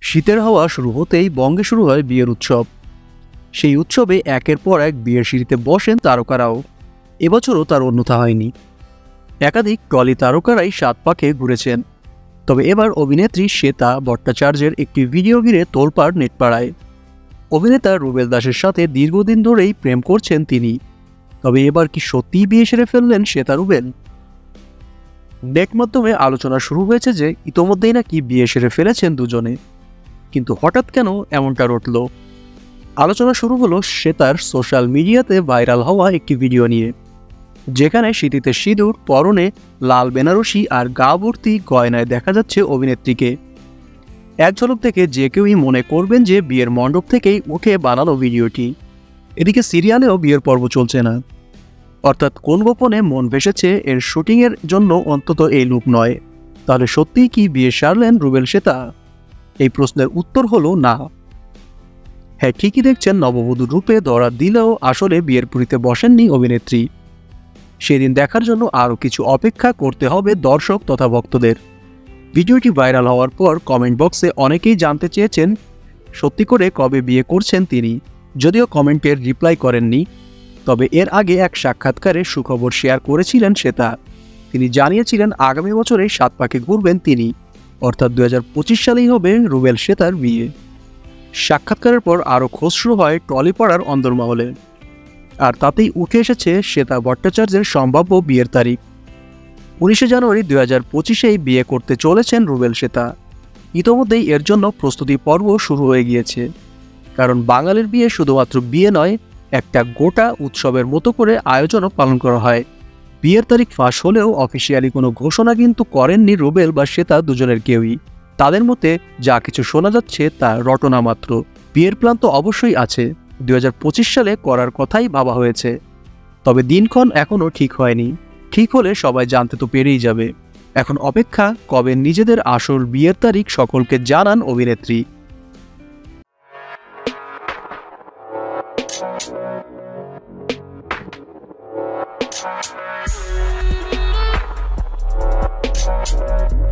শীতের হাওয়া শুরু হতেই বঙ্গে শুরু হয় বিয়ের উৎসব। সেই উৎসবে একের পর এক বিয়ের সিঁড়িতে বসেন তারকারাও। এবছরও তার অন্যথা হয়নি। একাধিক টলি তারকারাই সাত পাকে ঘুরেছেন। তবে এবার অভিনেত্রী শ্বেতা ভট্টাচার্যের একটি ভিডিও ঘিরে তোলপাড় নেটপাড়ায়। অভিনেতা রুবেল দাসের সাথে দীর্ঘদিন ধরেই প্রেম করছেন তিনি। তবে এবার কি সত্যিই বিয়ে সেরে ফেললেন শ্বেতা রুবেল? নেট মাধ্যমে আলোচনা শুরু হয়েছে যে ইতোমধ্যেই নাকি বিয়ে সেরে ফেলেছেন দুজনে। কিন্তু হঠাৎ কেন এমনটা রটল? আলোচনা শুরু হলো শ্বেতার সোশ্যাল মিডিয়াতে ভাইরাল হওয়া একটি ভিডিও নিয়ে, যেখানে সিঁথিতে সিঁদুর, পরনে লাল বেনারসি আর গা ভর্তি গয়নায় দেখা যাচ্ছে অভিনেত্রীকে। এক ঝলক থেকে যে কেউই মনে করবেন যে বিয়ের মণ্ডপ থেকেই উঠে বানানো ভিডিওটি। এদিকে সিরিয়ালেও বিয়ের পর্ব চলছে না, অর্থাৎ কোন গোপনে মন ভেসেছে এর শুটিংয়ের জন্য অন্তত এই লুক নয়। তাহলে সত্যিই কি বিয়ে সারলেন রুবেল শ্বেতা? এই প্রশ্নের উত্তর হলো না। হ্যাঁ, ঠিকই দেখছেন, নববধূর রূপে ধরা দিলেও আসলে বিয়ের পুরীতে বসেননি অভিনেত্রী। সেদিন দেখার জন্য আরও কিছু অপেক্ষা করতে হবে দর্শক তথা ভক্তদের। ভিডিওটি ভাইরাল হওয়ার পর কমেন্ট বক্সে অনেকেই জানতে চেয়েছেন সত্যি করে কবে বিয়ে করছেন তিনি। যদিও কমেন্টের রিপ্লাই করেননি, তবে এর আগে এক সাক্ষাৎকারে সুখবর শেয়ার করেছিলেন শ্বেতা। তিনি জানিয়েছিলেন আগামী বছরে সাত পাকে ঘুরবেন তিনি, অর্থাৎ 2025 সালেই হবে রুবেল শ্বেতার বিয়ে। সাক্ষাৎকারের পর আরও খোঁজ শুরু হয় টলিপাড়ার অন্দরমহলে, আর তাতেই উঠে এসেছে শ্বেতা ভট্টাচার্যের সম্ভাব্য বিয়ের তারিখ। 19 জানুয়ারি 2025-এই বিয়ে করতে চলেছেন রুবেল শ্বেতা। ইতোমধ্যেই এর জন্য প্রস্তুতি পর্ব শুরু হয়ে গিয়েছে, কারণ বাঙালির বিয়ে শুধুমাত্র বিয়ে নয়, একটা গোটা উৎসবের মতো করে আয়োজনও পালন করা হয়। বিয়ের তারিখ ফাঁস হলেও অফিসিয়ালি কোনো ঘোষণা কিন্তু করেননি রুবেল বা শ্বেতা দুজনের কেউই। তাদের মতে যা কিছু শোনা যাচ্ছে তা রটনা মাত্র। বিয়ের প্ল্যান তো অবশ্যই আছে, 2025 সালে করার কথাই ভাবা হয়েছে। তবে দিনক্ষণ এখনও ঠিক হয়নি। ঠিক হলে সবাই জানতে তো পেরেই যাবে। এখন অপেক্ষা কবে নিজেদের আসল বিয়ের তারিখ সকলকে জানান অভিনেত্রী। We'll be right back.